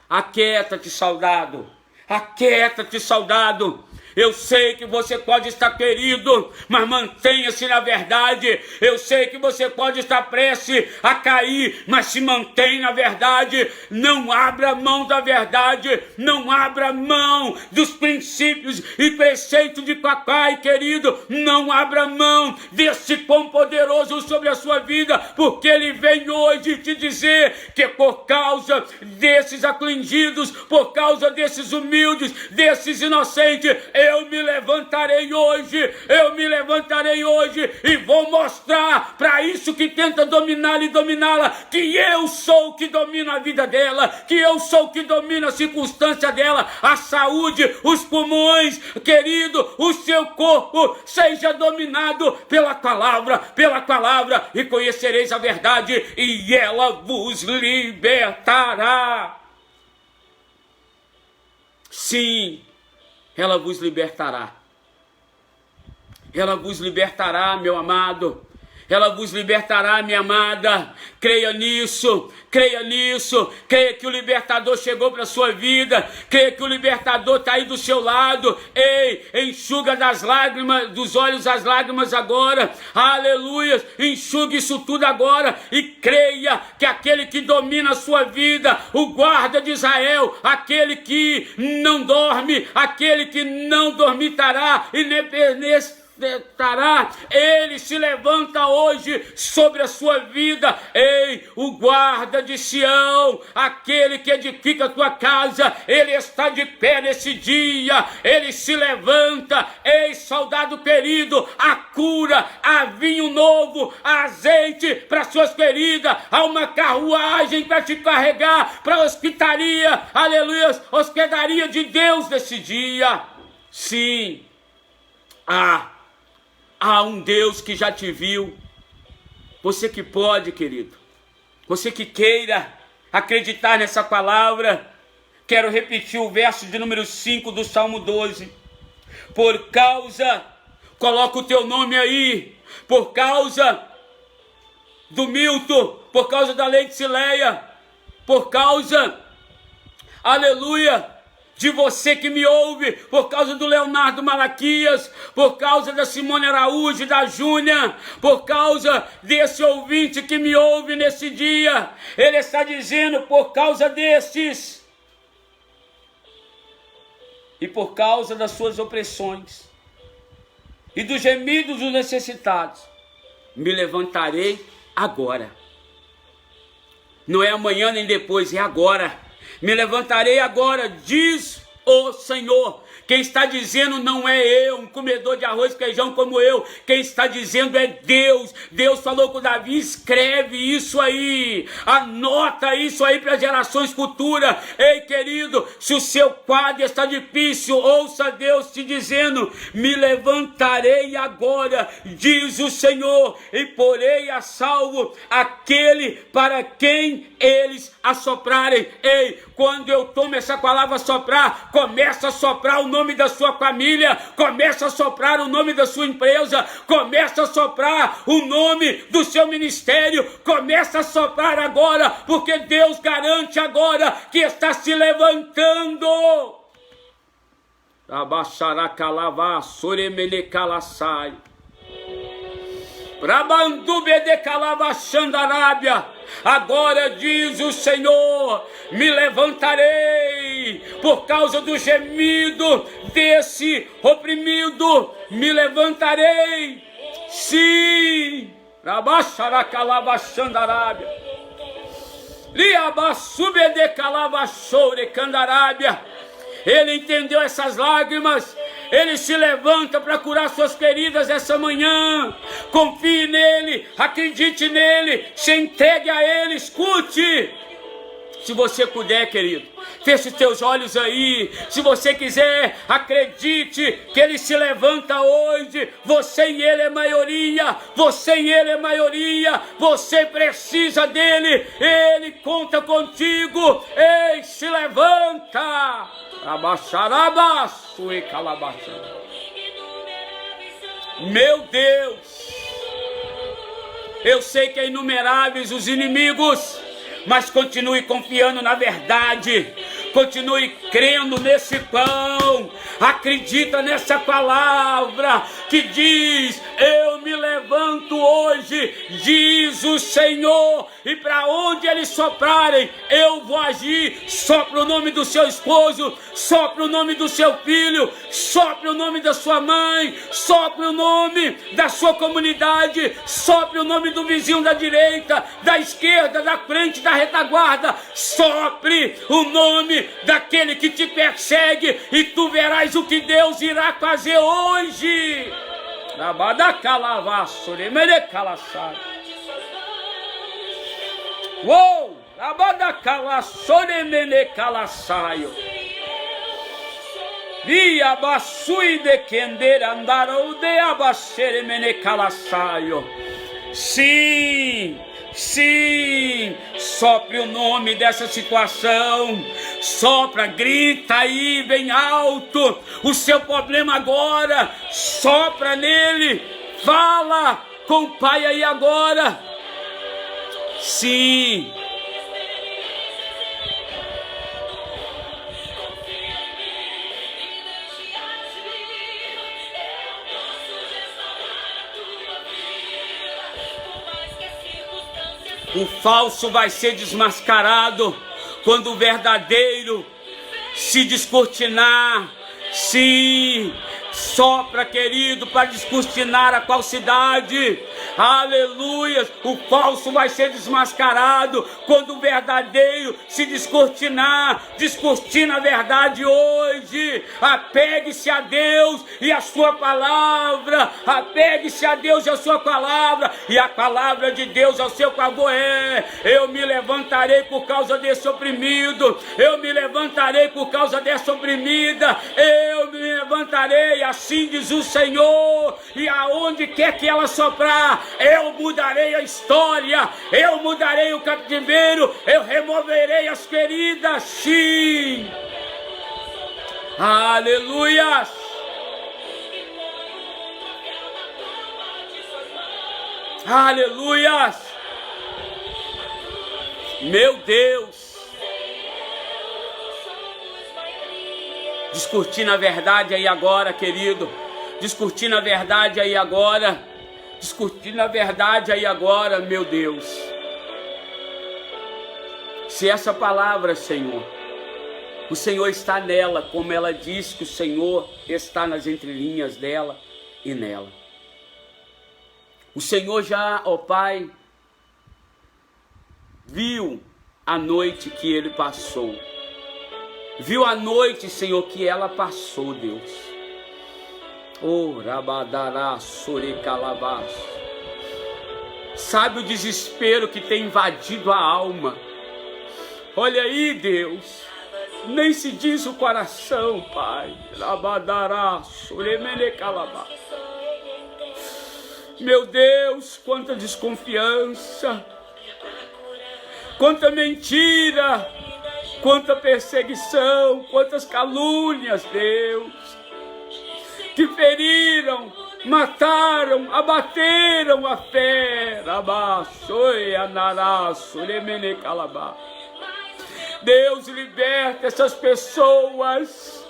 Aquieta-te, soldado. Aquieta-te, soldado. Eu sei que você pode estar ferido, mas mantenha-se na verdade. Eu sei que você pode estar prestes a cair, mas se mantém na verdade. Não abra mão da verdade, não abra mão dos princípios e preceitos de papai, querido. Não abra mão desse pão poderoso sobre a sua vida, porque ele vem hoje te dizer que por causa desses afligidos, por causa desses humildes, desses inocentes, eu me levantarei hoje e vou mostrar para isso que tenta dominá-la e dominá-la, que eu sou o que domina a vida dela, que eu sou o que domina a circunstância dela, a saúde, os pulmões, querido, o seu corpo seja dominado pela palavra, e conhecereis a verdade e ela vos libertará. Sim, ela vos libertará. Ela vos libertará, meu amado. Ela vos libertará, minha amada. Creia nisso, creia nisso. Creia que o libertador chegou para a sua vida. Creia que o libertador está aí do seu lado. Ei, enxuga das lágrimas, dos olhos as lágrimas agora. Aleluia, enxugue isso tudo agora. E creia que aquele que domina a sua vida, o guarda de Israel, aquele que não dorme, aquele que não dormitará e nem Ele se levanta hoje sobre a sua vida. Ei, o guarda de Sião, aquele que edifica a tua casa, ele está de pé nesse dia. Ele se levanta. Ei, soldado querido, há cura, há vinho novo, há azeite para suas feridas, há uma carruagem para te carregar para a hospitaria, aleluia, hospedaria de Deus nesse dia. Sim, há um Deus que já te viu. Você que pode, querido, você que queira acreditar nessa palavra, quero repetir o verso de número 5 do Salmo 12. Por causa, coloca o teu nome aí, por causa do Milton, por causa da Leitileia, por causa, aleluia, de você que me ouve, por causa do Leonardo Malaquias, por causa da Simone Araújo, da Júnia, por causa desse ouvinte que me ouve nesse dia. Ele está dizendo, por causa desses e por causa das suas opressões e dos gemidos dos necessitados, me levantarei agora. Não é amanhã nem depois, é agora. Me levantarei agora, diz o Senhor. Quem está dizendo não é eu, um comedor de arroz e feijão como eu. Quem está dizendo é Deus. Deus falou com Davi, escreve isso aí. Anota isso aí para gerações futuras. Ei, querido, se o seu quadro está difícil, ouça Deus te dizendo, me levantarei agora, diz o Senhor, e porei a salvo aquele para quem eles assoprarem. Ei, quando eu tomo essa palavra soprar, começa a soprar o nome da sua família, começa a soprar o nome da sua empresa, começa a soprar o nome do seu ministério, começa a soprar agora, porque Deus garante agora que está se levantando. Abaxaracalavá, soremenecalassai. Agora diz o Senhor, me levantarei por causa do gemido desse oprimido, me levantarei, sim, ele entendeu essas lágrimas. Ele se levanta para curar suas feridas essa manhã. Confie nele, acredite nele, se entregue a ele, escute. Se você puder, querido, feche os teus olhos aí. Se você quiser, acredite que ele se levanta hoje. Você e ele é maioria. Você e ele é maioria. Você precisa dele. Ele conta contigo. Ei, se levanta. Meu Deus, eu sei que é inumeráveis os inimigos, mas continue confiando na verdade, continue crendo nesse pão, acredita nessa palavra que diz, eu me levanto hoje, diz o Senhor, e para onde eles soprarem, eu vou agir. Sopra o nome do seu esposo, sopra o nome do seu filho, sopra o nome da sua mãe, sopra o nome da sua comunidade, sopra o nome do vizinho da direita, da esquerda, da frente, da retaguarda, sopre o nome daquele que te persegue e tu verás o que Deus irá fazer hoje. Uou! Sim, sim, sopre o nome dessa situação, sopra, grita aí bem alto, o seu problema agora, sopra nele, fala com o Pai aí agora, sim. O falso vai ser desmascarado quando o verdadeiro se descortinar. Sim, Sopra, querido, para descortinar a falsidade. Aleluia. O falso vai ser desmascarado quando o verdadeiro se descortinar. Descortina a verdade hoje. Apegue-se a Deus e a sua palavra. Apegue-se a Deus e a sua palavra. E a palavra de Deus ao seu favor é: eu me levantarei por causa desse oprimido. Eu me levantarei por causa dessa oprimida. Eu me levantarei, assim diz o Senhor. E aonde quer que ela soprar, eu mudarei a história. Eu mudarei o cativeiro. Eu removerei as feridas. Sim. Aleluia. Aleluia. Meu Deus. Descortina a verdade aí agora, querido. Descortina a verdade aí agora. Descortina a verdade aí agora, meu Deus. Se essa palavra, Senhor, o Senhor está nela, como ela diz que o Senhor está nas entrelinhas dela e nela. O Senhor já, ó Pai, viu a noite que ele passou. Viu a noite, Senhor, que ela passou, Deus. Oh, rabadará, sorecalabás. Sabe o desespero que tem invadido a alma. Olha aí, Deus. Nem se diz o coração, Pai. Rabadará, soremenecalabás. Meu Deus, quanta desconfiança. Quanta mentira. Quanta perseguição, quantas calúnias, Deus, que feriram, mataram, abateram a fé. Deus, liberta essas pessoas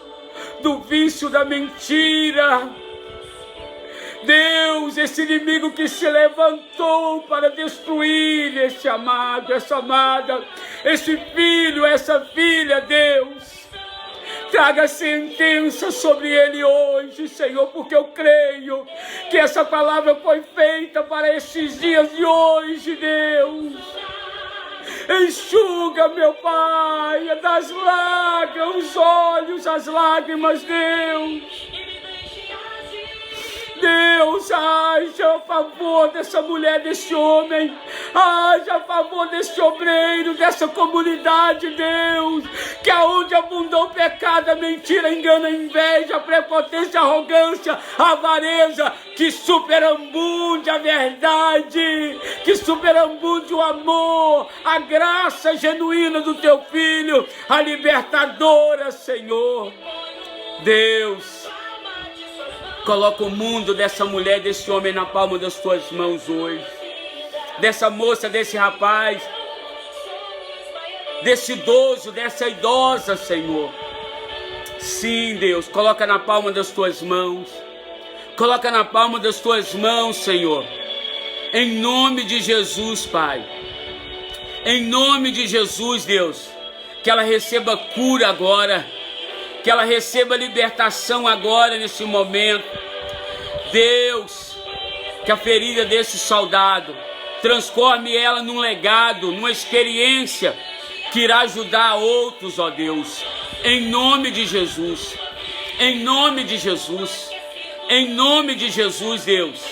do vício da mentira. Deus, esse inimigo que se levantou para destruir esse amado, essa amada, esse filho, essa filha, Deus, traga sentença sobre ele hoje, Senhor, porque eu creio que essa palavra foi feita para esses dias de hoje, Deus. Enxuga, meu Pai, das lágrimas, os olhos, as lágrimas, Deus. Deus, haja a favor dessa mulher, desse homem, haja a favor desse obreiro, dessa comunidade, Deus, que aonde abundou o pecado, a mentira, engano, a inveja, a prepotência, a arrogância, a avareza, que superabunde a verdade, que superabunde o amor, a graça genuína do teu Filho, a libertadora, Senhor. Deus, coloca o mundo dessa mulher, desse homem na palma das tuas mãos hoje. Dessa moça, desse rapaz, desse idoso, dessa idosa, Senhor. Sim, Deus, coloca na palma das tuas mãos. Coloca na palma das tuas mãos, Senhor. Em nome de Jesus, Pai. Em nome de Jesus, Deus. Que ela receba cura agora. Que ela receba libertação agora, nesse momento. Deus, que a ferida desse soldado transforme ela num legado, numa experiência que irá ajudar outros, ó Deus. Em nome de Jesus. Em nome de Jesus. Em nome de Jesus, Deus.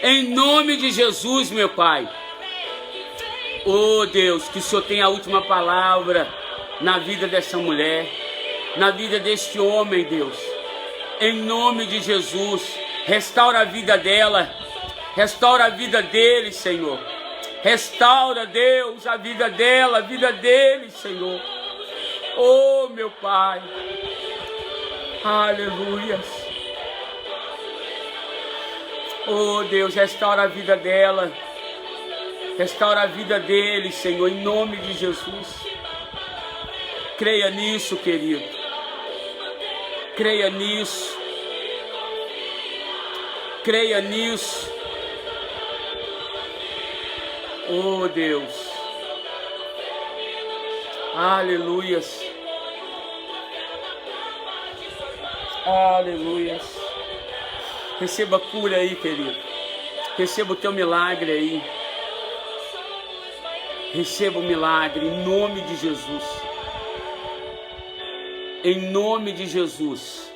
Em nome de Jesus, meu Pai. Oh, Deus, que o Senhor tenha a última palavra na vida dessa mulher, na vida deste homem, Deus. Em nome de Jesus, restaura a vida dela, restaura a vida dele, Senhor. Restaura, Deus, a vida dela, a vida dele, Senhor. Oh, meu Pai. Aleluia. Oh, Deus, restaura a vida dela. Restaura a vida dele, Senhor, em nome de Jesus. Creia nisso, querido. Creia nisso. Creia nisso. Oh, Deus. Aleluias. Aleluias. Receba cura aí, querido. Receba o teu milagre aí. Receba o milagre em nome de Jesus. Em nome de Jesus.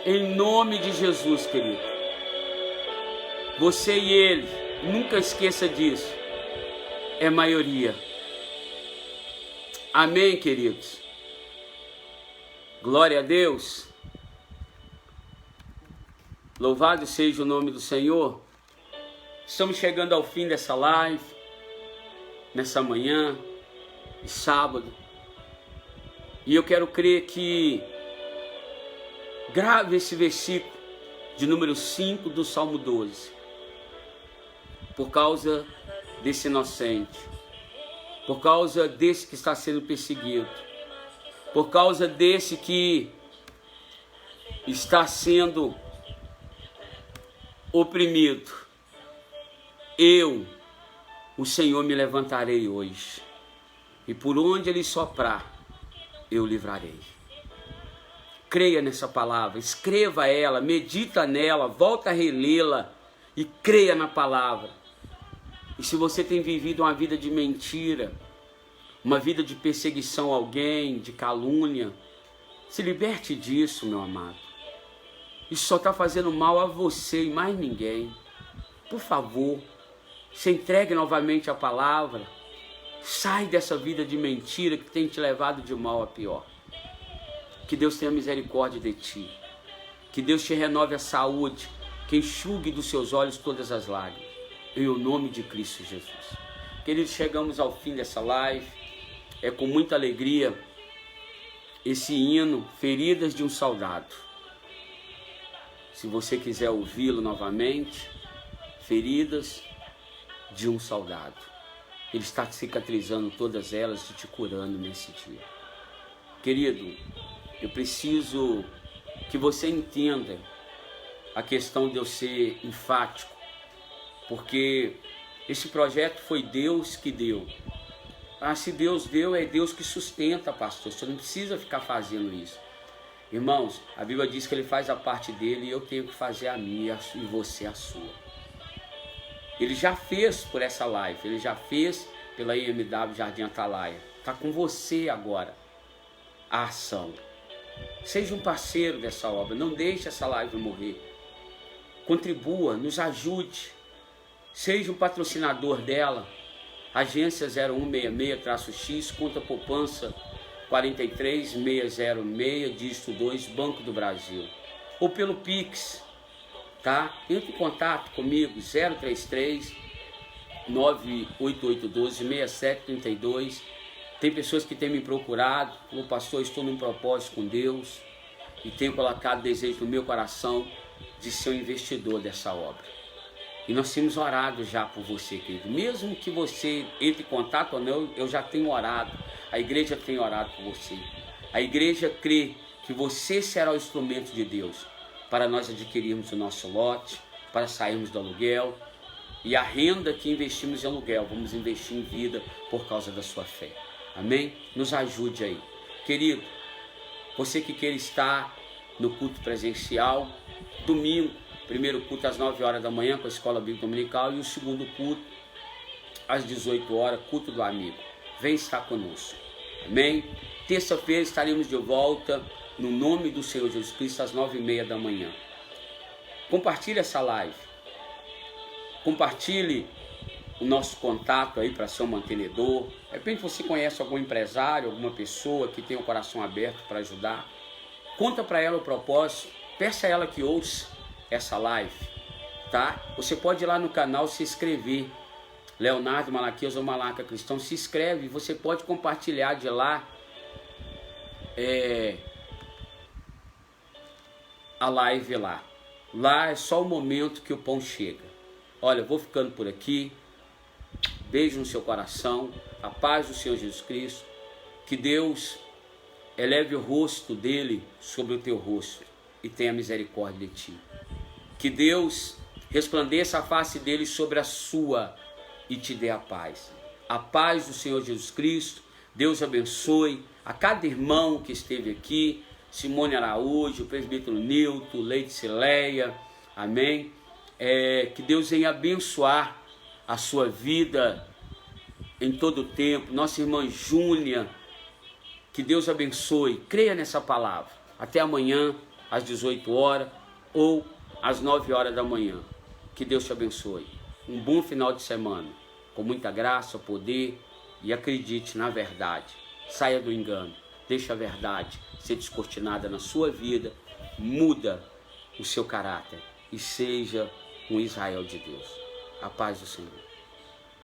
Em nome de Jesus, querido. Você e ele, nunca esqueça disso. É maioria. Amém, queridos? Glória a Deus. Louvado seja o nome do Senhor. Estamos chegando ao fim dessa live, nessa manhã de sábado. E eu quero crer que grave esse versículo de número 5 do Salmo 12. Por causa desse inocente. Por causa desse que está sendo perseguido. Por causa desse que está sendo oprimido. Eu, o Senhor, me levantarei hoje. E por onde ele soprar, eu livrarei. Creia nessa palavra, escreva ela, medita nela, volta a relê-la e creia na palavra. E se você tem vivido uma vida de mentira, uma vida de perseguição a alguém, de calúnia, se liberte disso, meu amado. Isso só está fazendo mal a você e mais ninguém. Por favor, se entregue novamente à palavra. Sai dessa vida de mentira que tem te levado de mal a pior. Que Deus tenha misericórdia de ti. Que Deus te renove a saúde. Que enxugue dos seus olhos todas as lágrimas. Em o nome de Cristo Jesus. Queridos, chegamos ao fim dessa live. É com muita alegria esse hino, Feridas de um Soldado. Se você quiser ouvi-lo novamente, Feridas de um Soldado. Ele está cicatrizando todas elas e te curando nesse dia. Querido, eu preciso que você entenda a questão de eu ser enfático, porque esse projeto foi Deus que deu. Ah, se Deus deu, é Deus que sustenta, pastor. Você não precisa ficar fazendo isso. Irmãos, a Bíblia diz que ele faz a parte dele e eu tenho que fazer a minha e você a sua. Ele já fez por essa live, ele já fez pela IMW Jardim Atalaia. Está com você agora a ação. Seja um parceiro dessa obra, não deixe essa live morrer. Contribua, nos ajude. Seja um patrocinador dela. Agência 0166-X, conta poupança 43606, dígito 2, Banco do Brasil. Ou pelo Pix, tá? Entre em contato comigo, 033 98812 6732. Tem pessoas que têm me procurado, como pastor, estou num propósito com Deus e tenho colocado desejo no meu coração de ser um investidor dessa obra. E nós temos orado já por você, querido. Mesmo que você entre em contato ou não, eu já tenho orado. A igreja tem orado por você. A igreja crê que você será o instrumento de Deus para nós adquirirmos o nosso lote, para sairmos do aluguel. E a renda que investimos em aluguel, vamos investir em vida por causa da sua fé. Amém? Nos ajude aí. Querido, você que queira estar no culto presencial, domingo, primeiro culto às 9 horas da manhã com a Escola Bíblica Dominical e o segundo culto às 18 horas, culto do amigo. Vem estar conosco. Amém? Terça-feira estaremos de volta no nome do Senhor Jesus Cristo às 9h30 da manhã. Compartilhe essa live. Compartilhe o nosso contato aí para ser um mantenedor. De repente você conhece algum empresário, alguma pessoa que tem o coração aberto para ajudar. Conta para ela o propósito. Peça a ela que ouça essa live, tá? Você pode ir lá no canal se inscrever, Leonardo Malaquias ou Malaca Cristão, se inscreve, você pode compartilhar de lá a live lá. Lá é só o momento que o pão chega. Olha, eu vou ficando por aqui. Beijo no seu coração, a paz do Senhor Jesus Cristo, que Deus eleve o rosto dele sobre o teu rosto e tenha misericórdia de ti. Que Deus resplandeça a face dele sobre a sua e te dê a paz. A paz do Senhor Jesus Cristo. Deus abençoe a cada irmão que esteve aqui, Simone Araújo, o presbítero Nilton, Leite Cileia, Amém? Que Deus venha abençoar a sua vida em todo o tempo. Nossa irmã Júnia, que Deus abençoe. Creia nessa palavra. Até amanhã, às 18 horas ou às 9 horas da manhã. Que Deus te abençoe. Um bom final de semana, com muita graça, poder, e acredite na verdade. Saia do engano. Deixa a verdade ser descortinada na sua vida. Muda o seu caráter e seja um Israel de Deus. A paz do Senhor.